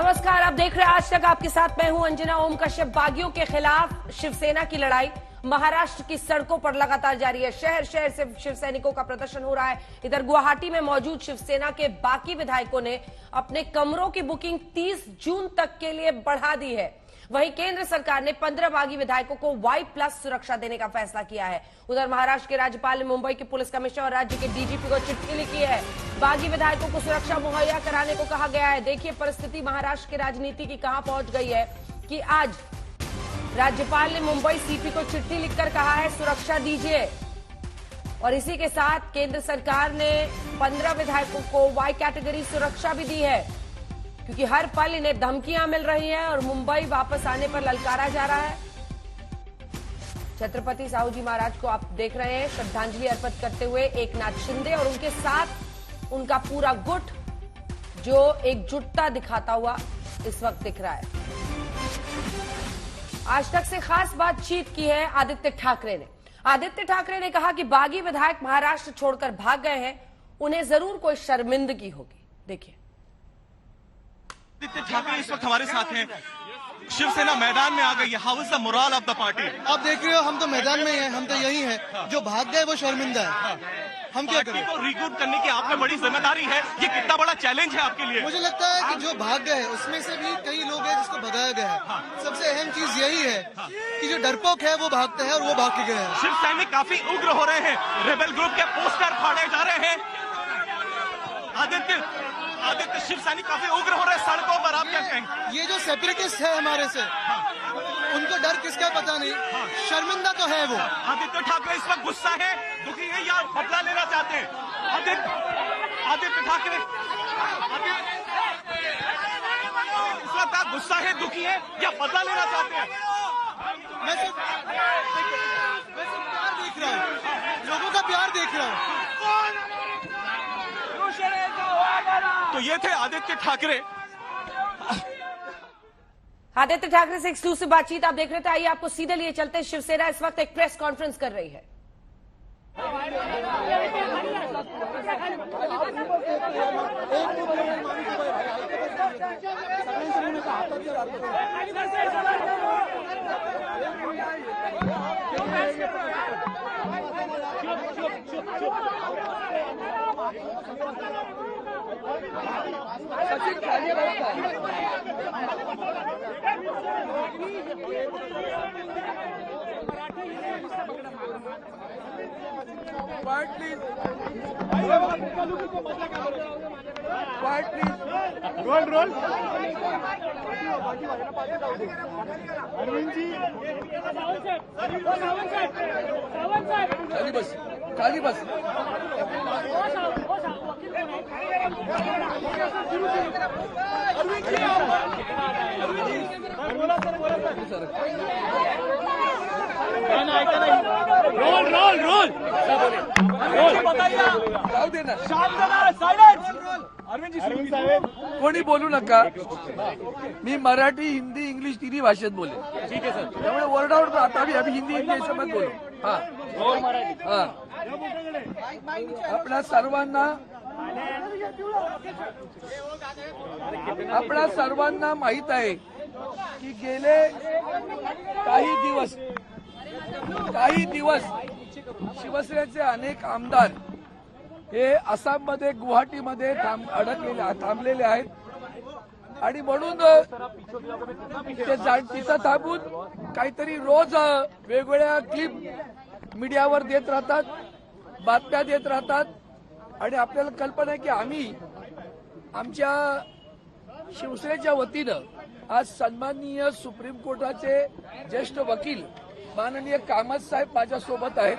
नमस्कार, आप देख रहे हैं आज तक। आपके साथ मैं हूं अंजना। ओम कश्यप। बागियों के खिलाफ शिवसेना की लड़ाई महाराष्ट्र की सड़कों पर लगातार जारी है। शहर शहर से शिव सैनिकों का प्रदर्शन हो रहा है। इधर गुवाहाटी में मौजूद शिवसेना के बागी विधायकों ने अपने कमरों की बुकिंग 30 जून तक के लिए बढ़ा दी है। वहीं केंद्र सरकार ने 15 बागी विधायकों को Y+ सुरक्षा देने का फैसला किया है। उधर महाराष्ट्र के राज्यपाल ने मुंबई के पुलिस कमिश्नर और राज्य के डीजीपी को चिट्ठी लिखी है। बागी विधायकों को सुरक्षा मुहैया कराने को कहा गया है। देखिए परिस्थिति महाराष्ट्र की राजनीति की कहां पहुंच गई है कि आज राज्यपाल ने मुंबई सीपी को चिट्ठी लिखकर कहा है सुरक्षा दीजिए। और इसी के साथ केंद्र सरकार ने 15 विधायकों को Y कैटेगरी सुरक्षा भी दी है, क्योंकि हर पल इन्हें धमकियां मिल रही हैं और मुंबई वापस आने पर ललकारा जा रहा है। छत्रपति साहू जी महाराज को आप देख रहे हैं श्रद्धांजलि अर्पित करते हुए एकनाथ शिंदे और उनके साथ उनका पूरा गुट जो एकजुटता दिखाता हुआ इस वक्त दिख रहा है। आज तक से खास बातचीत की है आदित्य ठाकरे ने। आदित्य ठाकरे ने कहा कि बागी विधायक महाराष्ट्र छोड़कर भाग गए हैं, उन्हें जरूर कोई शर्मिंदगी होगी। देखिए आदित्य ठाकरे इस वक्त हमारे साथ हैं। शिवसेना मैदान में आ गई है। How is the moral of the party? आप देख रहे हो, हम तो मैदान में ही हैं, हम तो यही हैं। जो भाग गए वो शर्मिंदा है। हम क्या करें? पार्टी को रिक्रूट करने की आप पे बड़ी जिम्मेदारी है। ये कितना बड़ा चैलेंज है आपके लिए? मुझे लगता है कि जो भाग गए उसमें से भी कई लोग हैं जिसको भगाया गया है। सबसे अहम चीज यही है कि जो डरपोक है वो भागता है और वो भाग के गए हैं। शिव सैनिक काफी उग्र हो रहे हैं। रेबेल ग्रुप के पोस्टर फाड़े जा रहे हैं। आदित्य शिव सैनिक काफी उग्र हो रहे हैं सड़कों पर। आप क्या कहेंगे? ये जो सेपरेटिस्ट है हमारे से, उनको डर किसका पता नहीं, शर्मिंदा तो है वो। आदित्य ठाकरे इस वक्त गुस्सा है, दुखी है या बदला लेना चाहते हैं? आदित्य ठाकरे इस वक्त आप गुस्सा है, दुखी है या बदला लेना चाहते हैं? मैं सिर्फ प्यार देख रहा हूँ, लोगों का प्यार देख रहा हूँ। तो ये थे आदित्य ठाकरे। आदित्य ठाकरे से एक्सक्लूसिव बातचीत आप देख रहे थे। आइए आपको सीधे लिए चलते हैं। शिवसेना इस वक्त एक प्रेस कॉन्फ्रेंस कर रही है। Quiet please. Quiet please. Roll. खाली बस। रोल कोणी बोलू नका। मी मराठी, हिंदी, इंग्लिश तिन्ही भाषेत बोले। ठीक आहे सर। त्यामुळे ओरडाओरड आता अभी हिंदी इंग्लिश समज बोलो। हाँ आपणा सर्वांना माहित आहे की गेले काही दिवस शिवसेनेचे अनेक आमदार हे आसाममध्ये, गुवाहाटीमध्ये थांबलेले आहेत आणि म्हणून ते तिथं थांबून काहीतरी रोज वेगवेगळ्या क्लिप मीडियावर देत राहतात, बातम्या देत राहतात आणि आपल्याला कल्पना आहे की आम्ही आमच्या शिवसेनेच्या वतीनं आज सन्माननीय सुप्रीम कोर्टाचे ज्येष्ठ वकील माननीय कामत साहेब माझ्यासोबत आहेत।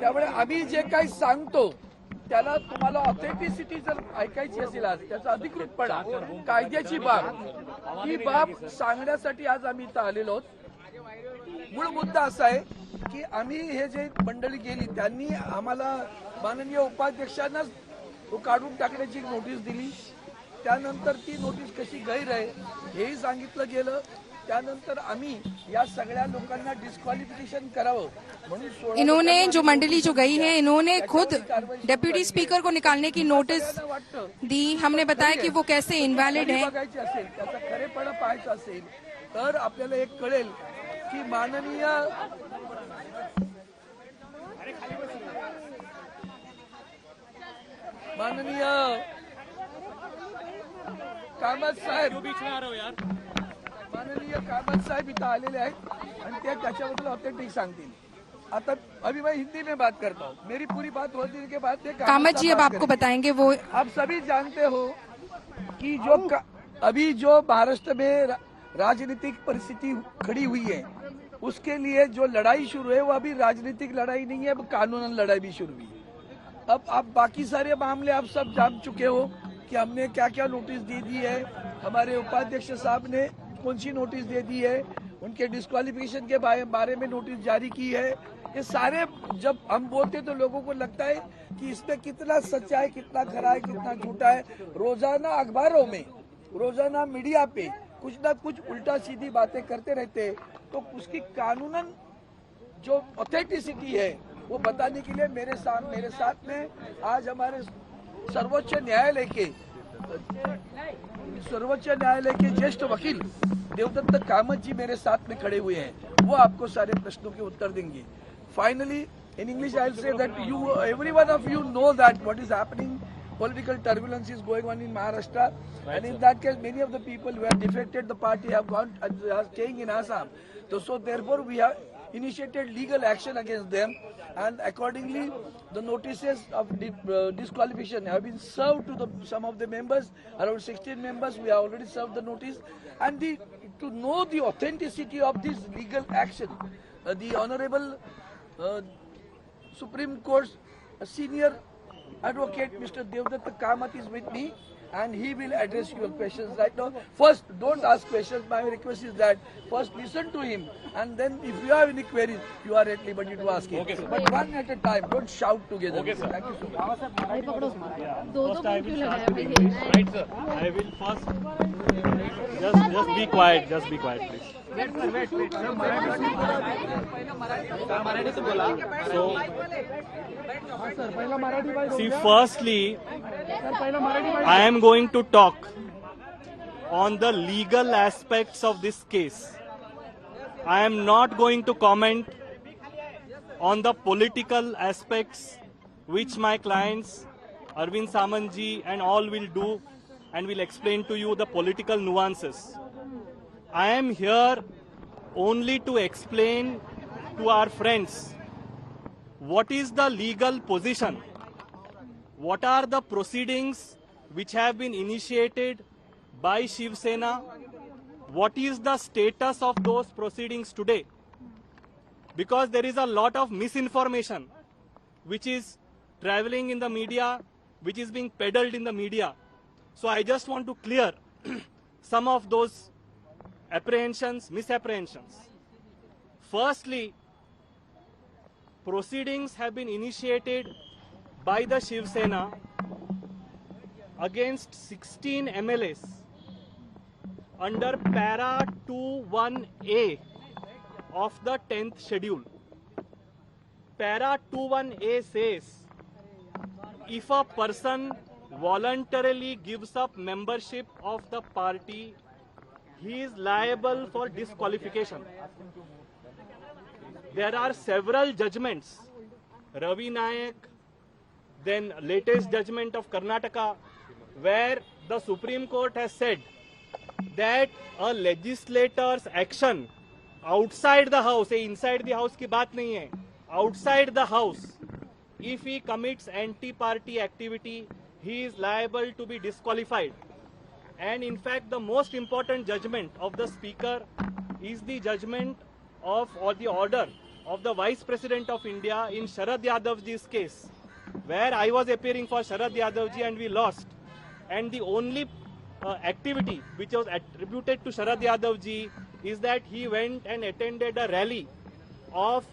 त्यामुळे आम्ही जे काही सांगतो त्याला तुम्हाला ऑथेंटिसिटी जर ऐकायची असेल आज त्याचा अधिकृतपणा, कायद्याची बाब, ही बाब सांगण्यासाठी आज आम्ही इथं आलेलो आहोत। मूळ मुद्दा असा आहे की आम्ही हे जे मंडळी गेली त्यांनी आम्हाला माननीय उपाध्यक्षांना काढून टाकण्याची नोटीस दिली। त्यानंतर ती नोटीस कशी गैर आहे हेही सांगितलं गेलं त्यानंतर आम्ही या सगळ्या लोकांना डिस्क्वालिफिकेशन करावं म्हणून 16 इन्होंने लोकांना जो मंडली जो गई है इन्होंने खुद त्याच्यावर कारवाई सुरू डेप्यूटी झाली स्पीकर को निकालने की नोटिस लोकांना वाटतं दी। हमने बताया कि वो कैसे इनवैलिड खरी है। बघायची असेल त्याचा खरेपणा पाहायचा असेल तर आपल्याला एक कळेल की माननीय कामत साहेब माननीय कामत साहेब इथं आलेले आहेत आणि ते त्याच्याबद्दल ऑथेंटिक सांगतील। आता अभी मैं हिंदी में बात करता हूँ, मेरी पूरी बात होने के बाद कामत जी अब आपको बताएंगे वो आप सभी जानते हो कि अभी जो महाराष्ट्र में राजनीतिक परिस्थिति खड़ी हुई है उसके लिए जो लड़ाई शुरू है वो अभी राजनीतिक लड़ाई नहीं है, अब कानूनन लड़ाई भी शुरू हुई है। अब आप बाकी सारे मामले आप सब जान चुके हो कि हमने क्या क्या नोटिस दे दी है, हमारे उपाध्यक्ष साहब ने कौन सी नोटिस दे दी है, उनके डिस्क्वालिफिकेशन के बारे में नोटिस जारी की है। ये सारे जब हम बोलते तो लोगों को लगता है कि इसमें कितना सच्चा है, कितना खरा है, कितना झूठा है। रोजाना अखबारों में, रोजाना मीडिया पे कुछ ना कुछ उल्टा सीधी बातें करते रहते, तो उसकी कानूनन जो ऑथेंटिसिटी है वो बताने के लिए मेरे साथ में आज हमारे सर्वोच्च न्यायालय के ज्येष्ठ वकील देवदत्त कामत जी मेरे साथ में खड़े हुए हैं। वो आपको सारे प्रश्नों के उत्तर देंगे। Finally in English I'll say that every one of you know that what is happening, political turbulence is going on in Maharashtra, right, and in that case many of the people who have defected the party have gone and are staying in Assam. So therefore we have initiated legal action against them, and accordingly the notices of disqualification have been served to some of the members, around 16 members. We have already served the notice, and to know the authenticity of this legal action, the Honorable Supreme Court's senior advocate Mr. Devdatta Kamath is with me, and he will address your questions right now. First, don't ask questions. My request is that first listen to him, and then if you have any queries, you are at liberty to ask him. Okay, sir. But one at a time. Don't shout together. Okay, sir. Thank you so much. First I will start with English. Right, sir. I will first just be quiet. Just be quiet, please. So, see, firstly, I am going to talk on the legal aspects of this case. I am not going to comment on the political aspects which my clients, Arvind Samantji and all will do, and will explain to you the political nuances. I am here only to explain to our friends what is the legal position, what are the proceedings which have been initiated by Shiv Sena, what is the status of those proceedings today, because there is a lot of misinformation which is traveling in the media, which is being peddled in the media. So I just want to clear some of those apprehensions, misapprehensions. Firstly, proceedings have been initiated by the Shiv Sena against 16 MLAs under para 21A of the 10th schedule. Para 21A says, if a person voluntarily gives up membership of the party, he is liable for disqualification. There are several judgments, Ravi Nayak, then latest judgment of Karnataka, where the Supreme Court has said that a legislator's action outside the house, inside the house की बात नहीं है, outside the house, if he commits anti-party activity, he is liable to be disqualified. And in fact, the most important judgment of the Speaker is the judgment of, or the order of the Vice President of India in Sharad Yadavji's case, where I was appearing for Sharad Yadavji and we lost. And the only activity which was attributed to Sharad Yadavji is that he went and attended a rally of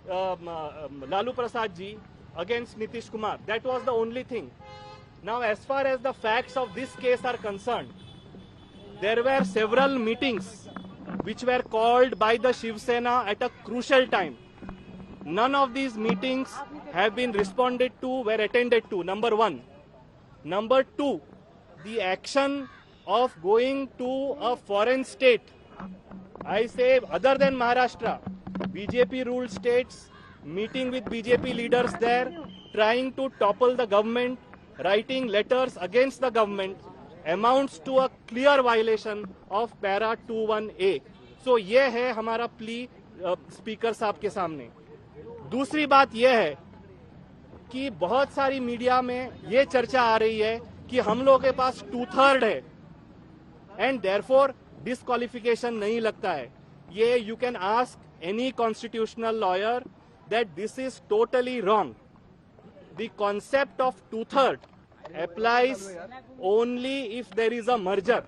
Lalu Prasad ji against Nitish Kumar. That was the only thing. Now, as far as the facts of this case are concerned, there were several meetings which were called by the Shiv Sena at a crucial time. None of these meetings have been responded to, were attended to, number one. Number two, the action of going to a foreign state, I say other than Maharashtra, BJP ruled states, meeting with BJP leaders there, trying to topple the government, writing letters against the government, amounts to a clear violation of Para 21A. So ये है हमारा plea speaker साहब के सामने. दूसरी बात यह है कि बहुत सारी मीडिया में ये चर्चा आ रही है कि हम लोगों के पास 2/3 है एंड देयरफॉर डिस्क्वालिफिकेशन नहीं लगता है. ये you can ask any constitutional lawyer that this is totally wrong. The concept of 2/3 applies only if there is a merger.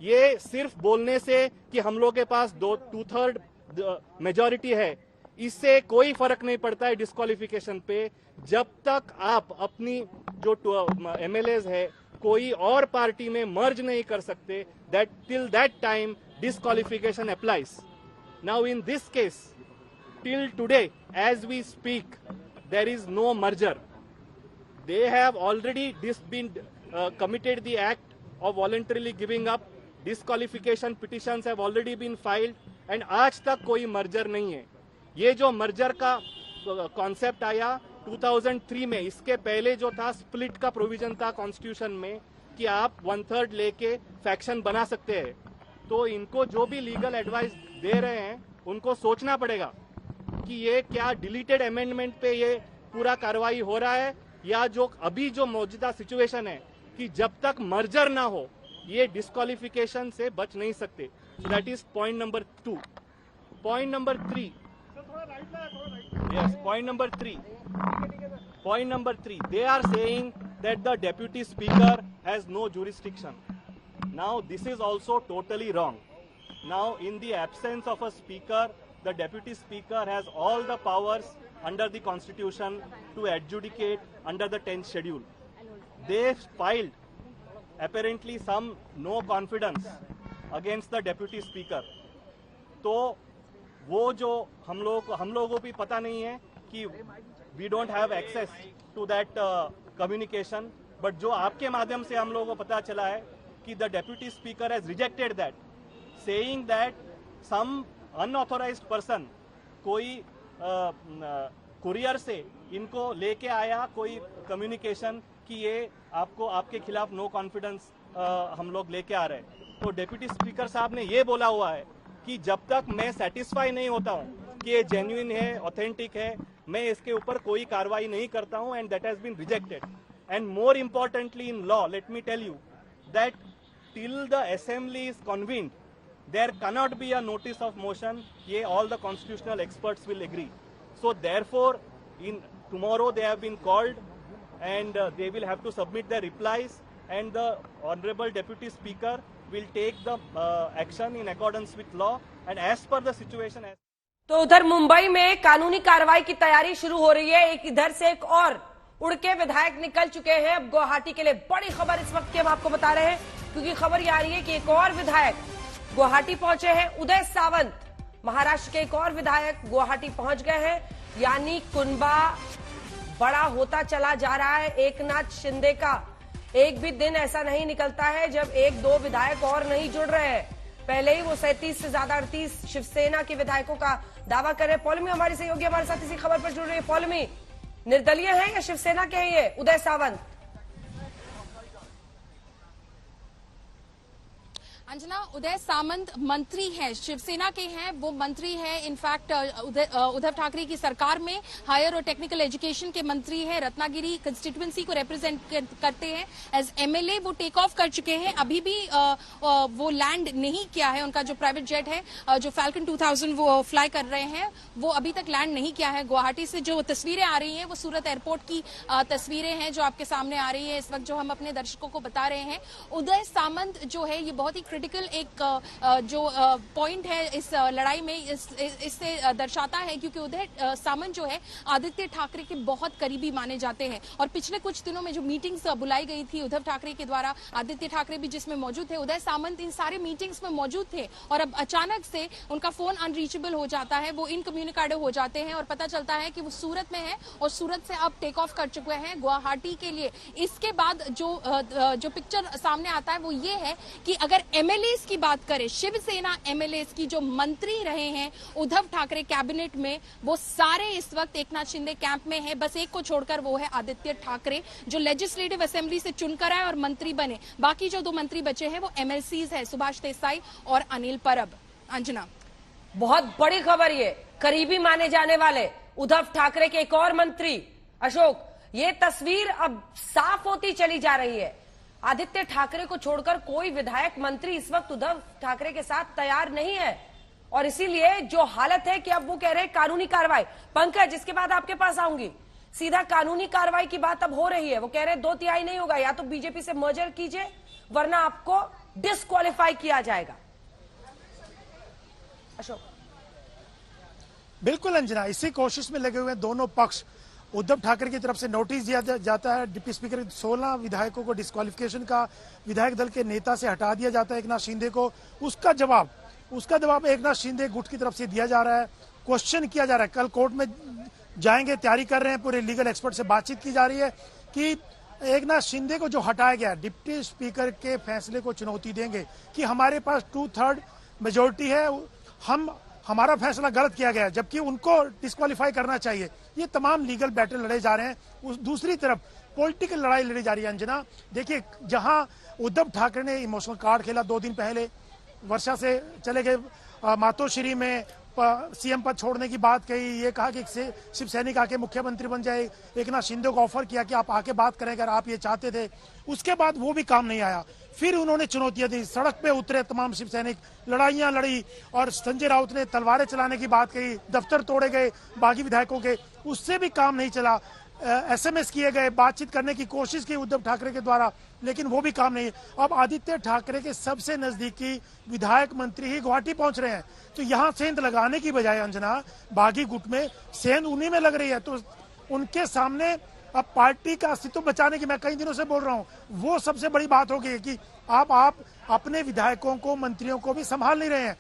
ये सिर्फ बोलने से कि हम लोग के पास 2/3 मेजॉरिटी है, इससे कोई फर्क नहीं पड़ता है डिस्क्वालिफिकेशन पे. जब तक आप अपनी जो MLAs है कोई और पार्टी में मर्ज नहीं कर सकते, that till that time disqualification applies. Now in this case, till today as we speak, there is no merger. They have already committed the act of voluntarily giving up. Disqualification petitions have already been filed and आज तक कोई merger नहीं है. ये जो merger का concept आया 2003 में, इसके पहले जो था स्प्लिट का प्रोविजन था कॉन्स्टिट्यूशन में कि आप 1/3 लेके फैक्शन बना सकते हैं. तो इनको जो भी लीगल एडवाइस दे रहे हैं उनको सोचना पड़ेगा कि ये क्या डिलीटेड अमेंडमेंट पे ये पूरा कार्रवाई हो रहा है या जो अभी जो मौजूदा सिचुएशन है कि जब तक मर्जर ना हो ये डिस्क्वालिफिकेशन से बच नहीं सकते. That is point number 2. Point number 3, yes, point number 3, they are saying that the deputy speaker has no jurisdiction. Now this is also totally wrong. Now in the absence of a speaker, the deputy speaker has all the powers under the constitution to adjudicate under the 10th schedule. They filed apparently some no confidence against the deputy speaker. तो वो जो हम लोगों को भी पता नहीं है कि we don't have access to that communication, but जो आपके माध्यम से हम लोगों को पता चला है कि the deputy speaker has rejected that, saying that some unauthorized person कोई कुरियर से इनको लेके आया कोई कम्युनिकेशन कि ये आपको आपके खिलाफ नो कॉन्फिडेंस हम लोग लेके आ रहे हैं. तो डेप्यूटी स्पीकर साहब ने ये बोला हुआ है कि जब तक मैं सेटिस्फाई नहीं होता हूँ कि ये जेन्युइन है, ऑथेंटिक है, मैं इसके ऊपर कोई कार्रवाई नहीं करता हूँ. And that has been rejected. And more importantly in law, let me tell you that till the assembly is convened there cannot be a notice of motion. Ye all the constitutional experts will agree. So therefore, in tomorrow they have been called and they will have to submit their replies, and the honorable deputy speaker will take the action in accordance with law and as per the situation. तो उधर मुंबई में कानूनी कार्रवाई की तैयारी शुरू हो रही है. एक इधर से एक और उड़ के विधायक निकल चुके हैं. अब गुवाहाटी के लिए बड़ी खबर इस वक्त की हम आपको बता रहे हैं, क्योंकि खबर ये आ रही है कि एक और विधायक गुवाहाटी पहुंचे हैं. उदय सावंत, महाराष्ट्र के एक और विधायक गुवाहाटी पहुंच गए हैं. यानी कुनबा बड़ा होता चला जा रहा है. एकनाथ शिंदे का एक भी दिन ऐसा नहीं निकलता है जब 1-2 विधायक और नहीं जुड़ रहे हैं. पहले ही वो 37 से ज्यादा 38 शिवसेना के विधायकों का दावा कर रहे हैं. पौलमी हमारी सहयोगी हमारे साथ इसी खबर पर जुड़ रही है. पौलमी, निर्दलीय है या शिवसेना के हैं ये उदय सावंत? अंजना, उदय सामंत मंत्री हैं, शिवसेना के हैं. वो मंत्री हैं इनफैक्ट उद्धव ठाकरे की सरकार में हायर और टेक्निकल एजुकेशन के मंत्री हैं. रत्नागिरी कंस्टिट्यूएंसी को रिप्रेजेंट करते हैं. एज MLA वो टेक ऑफ कर चुके हैं. अभी भी वो लैंड नहीं किया है. उनका जो प्राइवेट जेट है, जो फैल्कन 2000 वो फ्लाई कर रहे हैं, वो अभी तक लैंड नहीं किया है. गुवाहाटी से जो तस्वीरें आ रही हैं वो सूरत एयरपोर्ट की तस्वीरें हैं जो आपके सामने आ रही है इस वक्त, जो हम अपने दर्शकों को बता रहे हैं. उदय सामंत जो है ये बहुत ही क्रिटिकल एक जो पॉइंट है इस लड़ाई में, इससे दर्शाता है, क्योंकि उदय सामंत जो है आदित्य ठाकरे के बहुत करीबी माने जाते हैं। और पिछले कुछ दिनों में जो मीटिंग्स बुलाई गई थी उद्धव ठाकरे के द्वारा, आदित्य ठाकरे भी जिसमें मौजूद थे, उदय सामंत इन सारे मीटिंग्स में मौजूद थे, और अब अचानक से उनका फोन अनरीचेबल हो जाता है, वो इनकम्युनिकेटिव हो जाते हैं, और पता चलता है कि वो सूरत में है और सूरत से अब टेक ऑफ कर चुके हैं गुवाहाटी के लिए। इसके बाद जो पिक्चर सामने आता है वो ये है कि अगर एमएलएस की बात करें, शिवसेना एमएलएस की जो मंत्री रहे हैं उद्धव ठाकरे कैबिनेट में, वो सारे इस वक्त एकनाथ शिंदे कैंप में है। बस एक को छोड़कर, वो है आदित्य ठाकरे, जो लेजिस्लेटिव असेंबली से चुनकर आए और मंत्री बने। बाकी जो 2 मंत्री बचे हैं वो एमएलसीज है, सुभाष देसाई और अनिल परब। अंजना, बहुत बड़ी खबर ये, करीबी माने जाने वाले उद्धव ठाकरे के एक और मंत्री अशोक, ये तस्वीर अब साफ होती चली जा रही है। आदित्य ठाकरे को छोड़कर कोई विधायक मंत्री इस वक्त उद्धव ठाकरे के साथ तैयार नहीं है, और इसीलिए जो हालत है कि अब वो कह रहे हैं कानूनी कार्रवाई। पंकज, इसके बाद आपके पास आऊंगी, सीधा कानूनी कार्रवाई की बात अब हो रही है। वो कह रहे हैं 2/3 नहीं होगा, या तो बीजेपी से मर्जर कीजिए वरना आपको डिस्क्वालीफाई किया जाएगा। अशोक, बिल्कुल अंजना, इसी कोशिश में लगे हुए दोनों पक्ष। उद्धव ठाकरे की तरफ से नोटिस दिया जाता है, डिप्टी स्पीकर 16 विधायकों को डिस्क्वालिफिकेशन का विधायक दल के नेता से हटा दिया जाता है एकनाथ शिंदे को। उसका जवाब एकनाथ शिंदे गुट की तरफ से दिया जा रहा है, क्वेश्चन किया जा रहा है। कल कोर्ट में जाएंगे, तैयारी कर रहे हैं, पूरे लीगल एक्सपर्ट से बातचीत की जा रही है कि एकनाथ शिंदे को जो हटाया गया, डिप्टी स्पीकर के फैसले को चुनौती देंगे कि हमारे पास 2/3 मेजोरिटी है, हमारा फैसला गलत किया गया, जबकि उनको डिस्क्वालीफाई करना चाहिए। ये तमाम लीगल बैटल लड़े जा रहे हैं। दूसरी तरफ पॉलिटिकल लड़ाई लड़ी जा रही है। अंजना, देखिए, जहां उद्धव ठाकरे ने इमोशनल कार्ड खेला 2 दिन पहले, वर्षा से चले गए मातोश्री में, सीएम पद छोड़ने की बात कही, ये कहा कि शिव सैनिक आके मुख्यमंत्री बन जाए, एकनाथ शिंदे को ऑफर किया कि आप आके बात करें अगर आप ये चाहते थे। उसके बाद वो भी काम नहीं आया, फिर उन्होंने चुनौतियां दी, सड़क पे उतरे तमाम शिव सैनिक, लड़ाइयां लड़ी, और संजय राउत ने तलवारें चलाने की बात कही, दफ्तर तोड़े गए बागी विधायकों के, उससे भी काम नहीं चला। एसएमएस किए गए, बातचीत करने की कोशिश की उद्धव ठाकरे के द्वारा, लेकिन वो भी काम नहीं। अब आदित्य ठाकरे के सबसे नजदीकी विधायक मंत्री ही गुवाहाटी पहुंच रहे हैं, तो यहाँ सेंध लगाने की बजाय अंजना, बागी गुट में सेंध उन्हीं में लग रही है। तो उनके सामने अब पार्टी का अस्तित्व बचाने की, मैं कई दिनों से बोल रहा हूँ, वो सबसे बड़ी बात हो गई कि आप अपने विधायकों को, मंत्रियों को भी संभाल नहीं रहे हैं।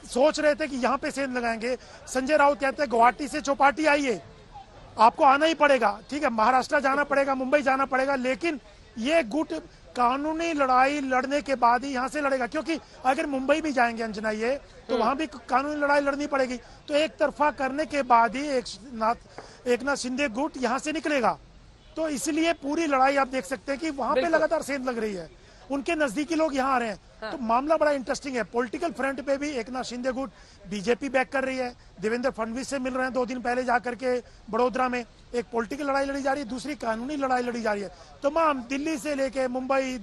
सोच रहे थे कि यहाँ पे सेंध लगाएंगे। संजय राउत कहते हैं गुवाहाटी से चौपाटी आइए, आपको आना ही पड़ेगा, ठीक है, महाराष्ट्र जाना पड़ेगा, मुंबई जाना पड़ेगा, लेकिन ये गुट कानूनी लड़ाई लड़ने के बाद ही यहाँ से लड़ेगा, क्योंकि अगर मुंबई भी जाएंगे अंजना ये, तो वहां भी कानूनी लड़ाई लड़नी पड़ेगी। तो एक तरफा करने के बाद ही एकनाथ शिंदे गुट यहाँ से निकलेगा। तो इसलिए पूरी लड़ाई आप देख सकते हैं कि वहां पे लगातार सेंध लग रही है, उनके नजदीकी लोग यहाँ आ रहे हैं। हाँ। तो मामला बड़ा इंटरेस्टिंग है। पॉलिटिकल फ्रंट पे भी एकनाथ शिंदे गुट बीजेपी बैक कर रही है, देवेंद्र फडणवीस से मिल रहे हैं 2 दिन पहले जाकर के बड़ोदरा में। एक पॉलिटिकल लड़ाई लड़ी जा रही है, दूसरी कानूनी लड़ाई लड़ी जा रही है। तमाम दिल्ली से लेके मुंबई,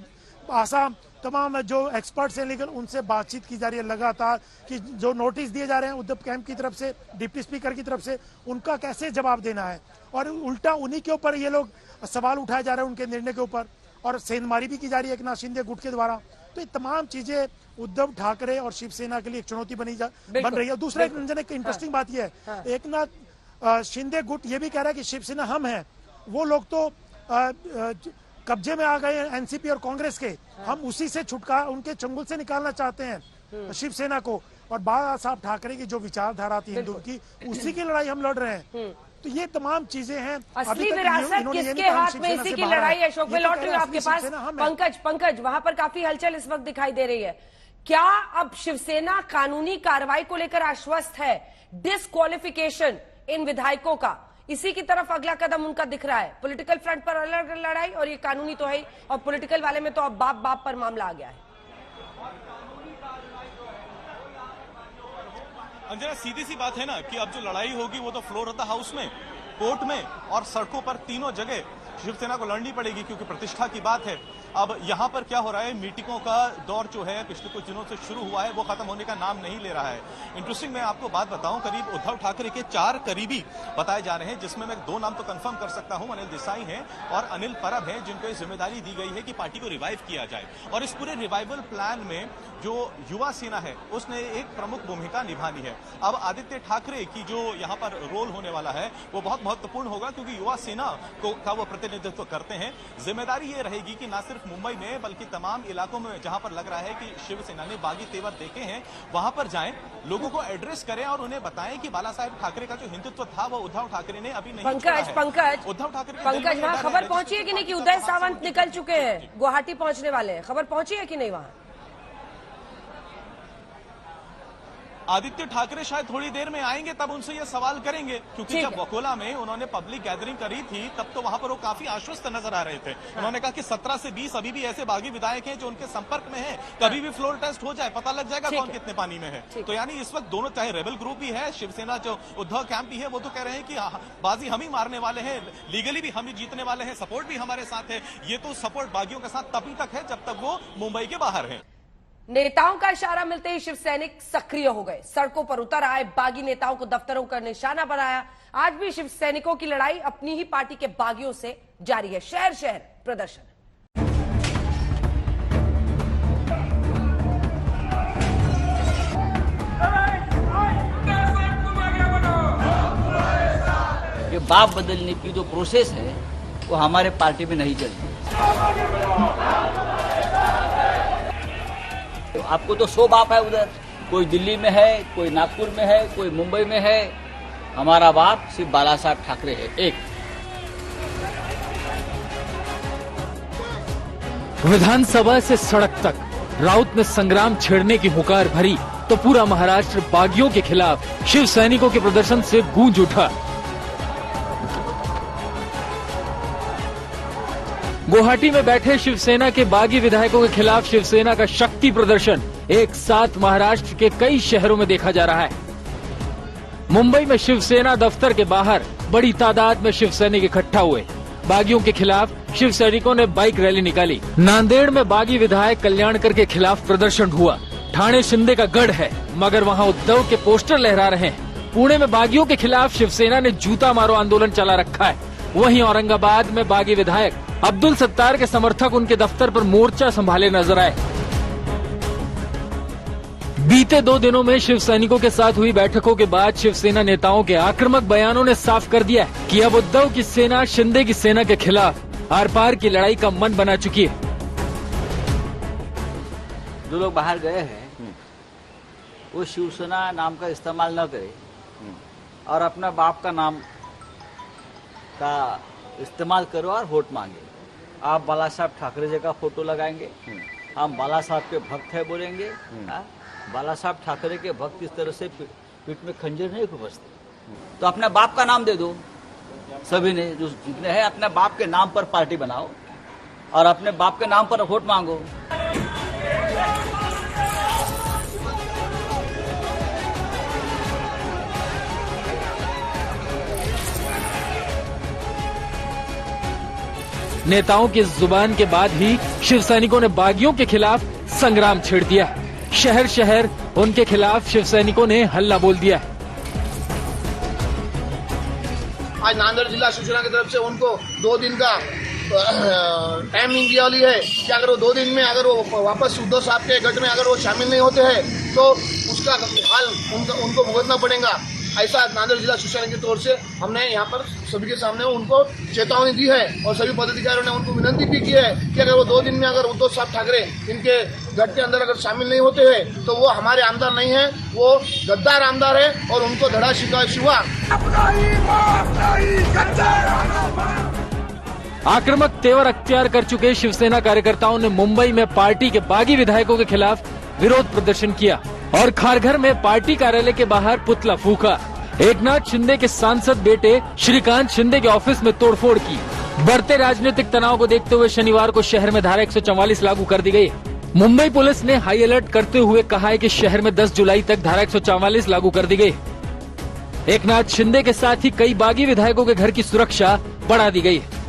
आसाम, तमाम जो एक्सपर्ट्स हैं, लेकिन उनसे बातचीत की जा रही है लगातार कि जो नोटिस दिए जा रहे हैं उद्धव कैंप की तरफ से, डिप्टी स्पीकर की तरफ से, उनका कैसे जवाब देना है। और उल्टा उन्हीं के ऊपर ये लोग सवाल उठाए जा रहे हैं, उनके निर्णय के ऊपर, और सेंधमारी भी की जा रही है एकनाथ शिंदे गुट के द्वारा। तो ये तमाम चीजें उद्धव ठाकरे और शिवसेना के लिए एक चुनौती बन रही है। दूसरा एक इंटरेस्टिंग बात यह है, एकनाथ शिंदे गुट ये भी कह रहा है कि शिवसेना हम हैं, वो लोग तो कब्जे में आ गए हैं एनसीपी और कांग्रेस के, हम उसी से छुटकारा, उनके चंगुल से निकालना चाहते हैं शिवसेना को। और बाला साहब ठाकरे की जो विचारधारा थी हिंदू की, उसी की लड़ाई हम लड़ रहे हैं। तो ये तमाम चीजें हैं। असली विरासत किसके हाथ में, इसी की लड़ाई है। अशोक, मैं लौट रही हूँ आपके पास। पंकज, वहां पर काफी हलचल इस वक्त दिखाई दे रही है। क्या अब शिवसेना कानूनी कार्रवाई को लेकर आश्वस्त है? डिस्क्वालिफिकेशन इन विधायकों का, इसी की तरफ अगला कदम उनका दिख रहा है। पॉलिटिकल फ्रंट पर अलग लड़ाई, और ये कानूनी तो है ही, और पॉलिटिकल वाले में तो अब बाप पर मामला आ गया है। अंजना, सीधी सी बात है ना कि अब जो लड़ाई होगी वो तो फ्लोर ऑफ द हाउस में, कोर्ट में और सड़कों पर, तीनों जगह शिवसेना को लड़नी पड़ेगी क्योंकि प्रतिष्ठा की बात है। अब यहां पर क्या हो रहा है, मीटिंगों का दौर जो है पिछले कुछ दिनों से शुरू हुआ है वो खत्म होने का नाम नहीं ले रहा है। इंटरेस्टिंग, मैं आपको बात बताऊं, करीब उद्धव ठाकरे के 4 करीबी बताए जा रहे हैं, जिसमें मैं 2 नाम तो कंफर्म कर सकता हूं, अनिल देसाई हैं और अनिल परब हैं, जिनको ये जिम्मेदारी दी गई है कि पार्टी को रिवाइव किया जाए। और इस पूरे रिवाइवल प्लान में जो युवा सेना है उसने एक प्रमुख भूमिका निभानी है। अब आदित्य ठाकरे की जो यहाँ पर रोल होने वाला है वो बहुत महत्वपूर्ण होगा, क्योंकि युवा सेना का वो प्रतिनिधित्व करते हैं। जिम्मेदारी ये रहेगी कि न सिर्फ मुंबई में बल्कि तमाम इलाकों में जहां पर लग रहा है कि शिवसेना ने बागी तेवर देखे हैं, वहां पर जाएं, लोगों को एड्रेस करें और उन्हें बताएं कि बाला साहेब ठाकरे का जो हिंदुत्व था वो उद्धव ठाकरे ने अभी नहीं छोड़ा है। उद्धव ठाकरे वहाँ खबर पहुंची है कि नहीं कि उदय सामंत निकल चुके हैं, गुवाहाटी पहुंचने वाले हैं, खबर पहुंची है कि नहीं वहां? आदित्य ठाकरे शायद थोड़ी देर में आएंगे, तब उनसे ये सवाल करेंगे, क्योंकि जब वकोला में उन्होंने पब्लिक गैदरिंग करी थी तब तो वहां पर वो काफी आश्वस्त नजर आ रहे थे। उन्होंने कहा कि 17 से 20 अभी भी ऐसे बागी विधायक हैं जो उनके संपर्क में हैं, कभी भी फ्लोर टेस्ट हो जाए पता लग जाएगा कौन कितने पानी में है। तो यानी इस वक्त दोनों, चाहे रेबल ग्रुप भी है, शिवसेना जो उद्धव कैंप भी है, वो तो कह रहे हैं कि बाजी हम ही मारने वाले हैं, लीगली भी हम ही जीतने वाले हैं, सपोर्ट भी हमारे साथ है। ये तो सपोर्ट बागियों के साथ तभी तक है जब तक वो मुंबई के बाहर है। नेताओं का इशारा मिलते ही शिव सैनिक सक्रिय हो गए, सड़कों पर उतर आए, बागी नेताओं को दफ्तरों का निशाना बनाया। आज भी शिव सैनिकों की लड़ाई अपनी ही पार्टी के बागियों से जारी है, शहर शहर प्रदर्शन। ये बाप बदलने की जो प्रोसेस है वो हमारे पार्टी में नहीं चलती। तो आपको तो 100 बाप है उधर, कोई दिल्ली में है, कोई नागपुर में है, कोई मुंबई में है। हमारा बाप सिर्फ बाला साहब ठाकरे है, एक। विधानसभा से सड़क तक राउत में संग्राम छेड़ने की हुंकार भरी तो पूरा महाराष्ट्र बागियों के खिलाफ शिव सैनिकों के प्रदर्शन से गूंज उठा। गुवाहाटी में बैठे शिवसेना के बागी विधायकों के खिलाफ शिवसेना का शक्ति प्रदर्शन एक साथ महाराष्ट्र के कई शहरों में देखा जा रहा है। मुंबई में शिवसेना दफ्तर के बाहर बड़ी तादाद में शिव सैनिक इकट्ठा हुए। बागियों के खिलाफ शिव सैनिकों ने बाइक रैली निकाली। नांदेड़ में बागी विधायक कल्याणकर के खिलाफ प्रदर्शन हुआ। ठाणे शिंदे का गढ़ है, मगर वहाँ उद्धव के पोस्टर लहरा रहे हैं। पुणे में बागियों के खिलाफ शिवसेना ने जूता मारो आंदोलन चला रखा है। वहीं औरंगाबाद में बागी विधायक अब्दुल सत्तार के समर्थक उनके दफ्तर पर मोर्चा संभाले नजर आए। बीते 2 दिनों में शिव सैनिकों के साथ हुई बैठकों के बाद शिवसेना नेताओं के आक्रामक बयानों ने साफ कर दिया है कि अब उद्धव की सेना शिंदे की सेना के खिलाफ आर पार की लड़ाई का मन बना चुकी है। जो लोग बाहर गए हैं वो शिवसेना नाम का इस्तेमाल न करें और अपना बाप का नाम का इस्तेमाल करो और वोट मांगे। आप बाला साहब ठाकरे जी का फोटो लगाएंगे, हम बाला साहब के भक्त है बोलेंगे। बाला साहब ठाकरे के भक्त इस तरह से पीठ में खंजर नहीं घुसते। तो अपने बाप का नाम दे दो, सभी ने जो जितने हैं अपने बाप के नाम पर पार्टी बनाओ और अपने बाप के नाम पर वोट मांगो। नेताओं की जुबान के बाद ही शिव सैनिकों ने बागियों के खिलाफ संग्राम छेड़ दिया। शहर शहर उनके खिलाफ शिव सैनिकों ने हल्ला बोल दिया। आज नांदेड़ जिला शिवसेना की तरफ से उनको 2 दिन का टाइमिंग दिया वाली है कि अगर वो 2 दिन में अगर वो वापस उद्धव साहब के गठ में अगर वो शामिल नहीं होते हैं तो उसका हाल उनको भुगतना पड़ेगा। ऐसा नांदेड़ जिला शिवसेना की तौर से हमने यहाँ पर सभी के सामने उनको चेतावनी दी है और सभी पदाधिकारियों ने उनको विनती भी की है कि अगर वो 2 दिन में अगर उद्धव साहब ठाकरे इनके गठ के अंदर अगर शामिल नहीं होते हैं तो वो हमारे आमदार नहीं है, वो गद्दार आमदार है और उनको धड़ा शिवा। आक्रामक तेवर अख्तियार कर चुके शिवसेना कार्यकर्ताओं ने मुंबई में पार्टी के बागी विधायकों के खिलाफ विरोध प्रदर्शन किया और खारघर में पार्टी कार्यालय के बाहर पुतला फूका। एकनाथ शिंदे के सांसद बेटे श्रीकांत शिंदे के ऑफिस में तोड़फोड़ की। बढ़ते राजनीतिक तनाव को देखते हुए शनिवार को शहर में धारा 144 लागू कर दी गई। मुंबई पुलिस ने हाई अलर्ट करते हुए कहा है कि शहर में 10 जुलाई तक धारा 144 लागू कर दी गई। एकनाथ शिंदे के साथ ही कई बागी विधायकों के घर की सुरक्षा बढ़ा दी गई है।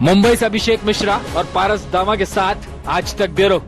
मुंबई से अभिषेक मिश्रा और पारस दामा के साथ आज तक ब्यूरो।